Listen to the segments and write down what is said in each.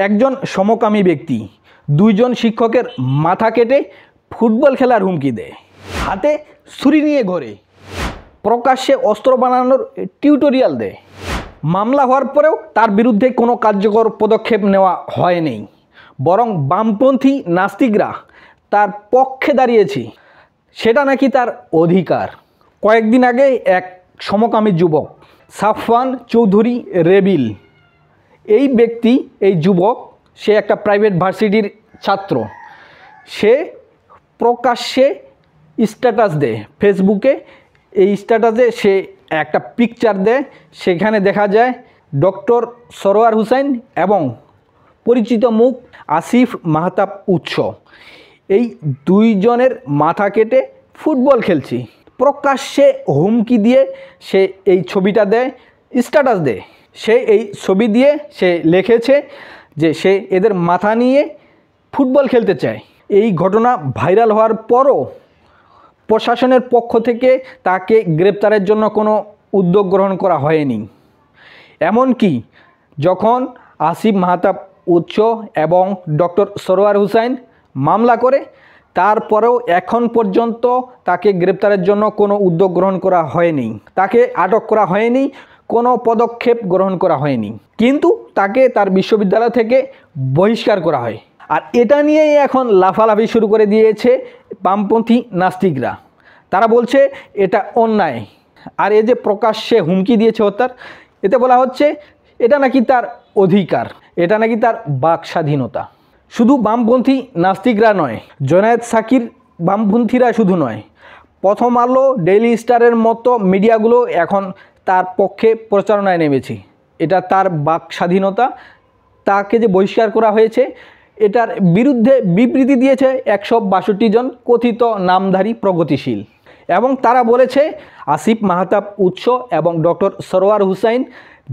একজন সমকামী ব্যক্তি দুইজন শিক্ষকের মাথা কেটে ফুটবল খেলার হুমকি দেয়, হাতে ছুরি নিয়ে ঘোরে, প্রকাশ্যে অস্ত্র বানানোর টিউটোরিয়াল দেয়। মামলা হওয়ার পরেও তার বিরুদ্ধে কোনো কার্যকর পদক্ষেপ নেওয়া হয়নি, বরং বামপন্থী নাস্তিকরা তার পক্ষে দাঁড়িয়েছে। সেটা নাকি তার অধিকার। কয়েকদিন আগে এক সমকামী যুবক সাফওয়ান চৌধুরী রেবিল, এই যুবক সে একটা প্রাইভেট ভার্সিটির ছাত্র। সে প্রকাশ্যে স্ট্যাটাস দেয় ফেসবুকে। এই স্ট্যাটাসে সে একটা পিকচার দেয়, সেখানে দেখা যায় ডক্টর সরোয়ার হোসাইন এবং পরিচিত মুখ আসিফ মাহতাব উৎস, এই দুইজনের মাথা কেটে ফুটবল খেলছি। প্রকাশ্যে হুমকি দিয়ে সে এই ছবিটা দেয়, স্ট্যাটাস দেয়। সে এই ছবি দিয়ে সে লিখেছে যে সে এদের মাথা নিয়ে ফুটবল খেলতে চায়। এই ঘটনা ভাইরাল হওয়ার পরও প্রশাসনের পক্ষ থেকে তাকে গ্রেপ্তারের জন্য কোনো উদ্যোগ গ্রহণ করা হয়নি। এমনকি যখন আসিফ মাহতাব উৎস এবং ডক্টর সরোয়ার হোসাইন মামলা করে, তারপরেও এখন পর্যন্ত তাকে গ্রেপ্তারের জন্য কোনো উদ্যোগ গ্রহণ করা হয়নি, তাকে আটক করা হয়নি, কোনো পদক্ষেপ গ্রহণ করা হয়নি। কিন্তু তাকে তার বিশ্ববিদ্যালয় থেকে বহিষ্কার করা হয়। আর এটা নিয়েই এখন লাফালাফি শুরু করে দিয়েছে বামপন্থী নাস্তিকরা। তারা বলছে এটা অন্যায়। আর এই যে প্রকাশ্যে হুমকি দিয়েছে হত্যার, এতে বলা হচ্ছে এটা নাকি তার অধিকার, এটা নাকি তার বাক স্বাধীনতা। শুধু বামপন্থী নাস্তিকরা নয়, জোনায়েদ সাকির বামপন্থীরা শুধু নয়, প্রথম আলো, ডেইলি স্টারের মতো মিডিয়াগুলো এখন তার পক্ষে প্রচারণায় নেমেছে। এটা তার বাক স্বাধীনতা। তাকে যে বহিষ্কার করা হয়েছে এটার বিরুদ্ধে বিবৃতি দিয়েছে 162 জন কথিত নামধারী প্রগতিশীল, এবং তারা বলেছে আসিফ মাহতাব উৎস এবং ডক্টর সরোয়ার হোসাইন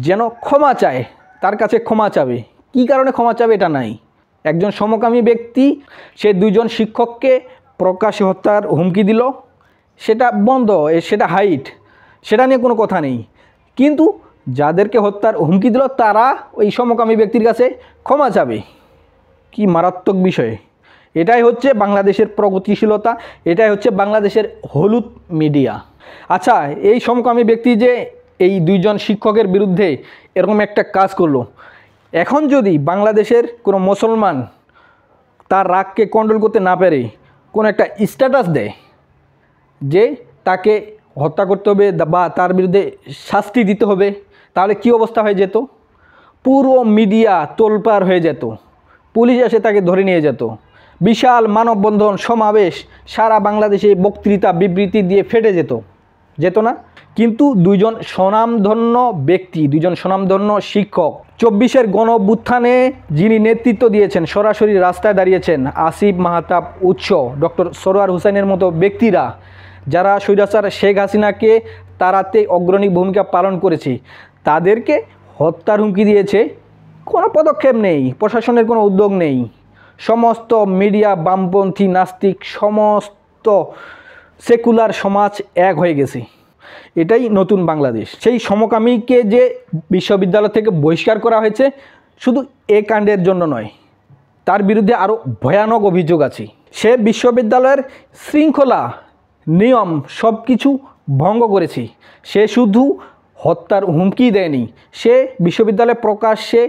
যেন ক্ষমা চায়, তার কাছে ক্ষমা চাবে। কী কারণে ক্ষমা চাবে এটা নাই। একজন সমকামী ব্যক্তি সে দুইজন শিক্ষককে প্রকাশ্যে হত্যার হুমকি দিল, সেটা বন্ধ, সেটা হাইট, সেটা নিয়ে কোনো কথা নেই। কিন্তু যাদেরকে হত্যার হুমকি দিল তারা ওই সমকামী ব্যক্তির কাছে ক্ষমা চাবে। কি মারাত্মক বিষয়। এটাই হচ্ছে বাংলাদেশের প্রগতিশীলতা, এটাই হচ্ছে বাংলাদেশের হলুদ মিডিয়া। আচ্ছা, এই সমকামী ব্যক্তি যে এই দুইজন শিক্ষকের বিরুদ্ধে এরকম একটা কাজ করলো, এখন যদি বাংলাদেশের কোনো মুসলমান তার রাগকে কন্ট্রোল করতে না পেরে কোনো একটা স্ট্যাটাস দেয় যে তাকে হত্যা করতে হবে বা তার বিরুদ্ধে শাস্তি দিতে হবে, তাহলে কি অবস্থা হয়ে যেত? পুরো মিডিয়া তোলপাড় হয়ে যেত, পুলিশ এসে তাকে ধরে নিয়ে যেত, বিশাল মানববন্ধন সমাবেশ, সারা বাংলাদেশে বক্তৃতা বিবৃতি দিয়ে ফেটে যেত না? কিন্তু দুইজন স্বনামধন্য ব্যক্তি, দুইজন স্বনামধন্য শিক্ষক 24-এর গণঅভ্যুত্থানে যিনি নেতৃত্ব দিয়েছেন, সরাসরি রাস্তায় দাঁড়িয়েছেন, আসিফ মাহতাব উৎস, ডক্টর সরোয়ার হোসেনের মতো ব্যক্তিরা, যারা স্বৈরাচার শেখ হাসিনাকে তাড়াতে অগ্রণী ভূমিকা পালন করেছে, তাদেরকে হত্যার হুমকি দিয়েছে। কোনো পদক্ষেপ নেই, প্রশাসনের কোনো উদ্যোগ নেই। সমস্ত মিডিয়া, বামপন্থী, নাস্তিক, সমস্ত সেকুলার সমাজ এক হয়ে গেছে। এটাই নতুন বাংলাদেশ। সেই সমকামীকে যে বিশ্ববিদ্যালয় থেকে বহিষ্কার করা হয়েছে শুধু এ কাণ্ডের জন্য নয়, তার বিরুদ্ধে আরও ভয়ানক অভিযোগ আছে। সে বিশ্ববিদ্যালয়ের শৃঙ্খলা, নিয়ম সব কিছু ভঙ্গ করেছে। সে শুধু হত্যার হুমকি দেয়নি, সে বিশ্ববিদ্যালয়ে প্রকাশ্যে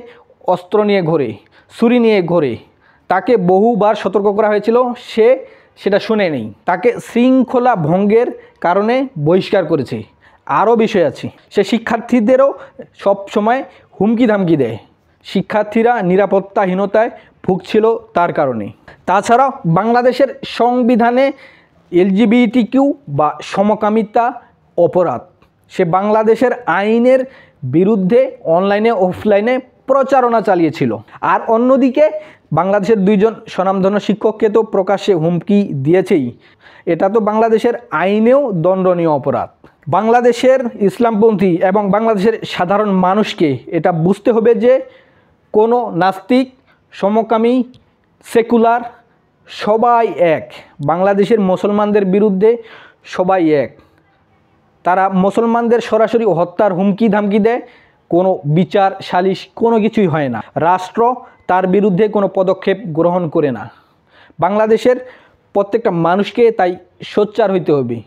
অস্ত্র নিয়ে ঘোরে, ছুরি নিয়ে ঘোরে। তাকে বহুবার সতর্ক করা হয়েছিল, সে সেটা শুনেনি। তাকে শৃঙ্খলা ভঙ্গের কারণে বহিষ্কার করেছে। আরও বিষয় আছে, সে শিক্ষার্থীদেরও সব সময় হুমকি ধামকি দেয়। শিক্ষার্থীরা নিরাপত্তাহীনতায় ভুগছিল তার কারণে। তাছাড়া বাংলাদেশের সংবিধানে LGBTQ বা সমকামিতা অপরাধ। সে বাংলাদেশের আইনের বিরুদ্ধে অনলাইনে অফলাইনে প্রচারণা চালিয়েছিল। আর অন্যদিকে বাংলাদেশের দুইজন স্বনামধন্য শিক্ষককে তো প্রকাশ্যে হুমকি দিয়েছেই। এটা তো বাংলাদেশের আইনেও দণ্ডনীয় অপরাধ। বাংলাদেশের ইসলামপন্থী এবং বাংলাদেশের সাধারণ মানুষকে এটা বুঝতে হবে যে কোনো নাস্তিক, সমকামী, সেকুলার সবাই এক। বাংলাদেশের মুসলমানদের বিরুদ্ধে সবাই এক। তারা মুসলমানদের সরাসরি হত্যার হুমকি ধামকি দেয়, কোনো বিচার সালিশ কোনো কিছুই হয় না। রাষ্ট্র তার বিরুদ্ধে কোনো পদক্ষেপ গ্রহণ করে না। বাংলাদেশের প্রত্যেকটা মানুষকে তাই সোচ্চার হইতে হবে,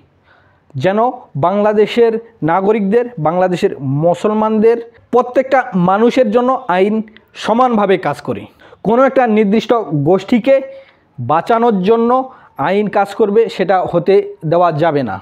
যেন বাংলাদেশের নাগরিকদের, বাংলাদেশের মুসলমানদের, প্রত্যেকটা মানুষের জন্য আইন সমানভাবে কাজ করে। কোনো একটা নির্দিষ্ট গোষ্ঠীকে বাঁচানোর জন্য আইন কাজ করবে, সেটা হতে দেওয়া যাবে না।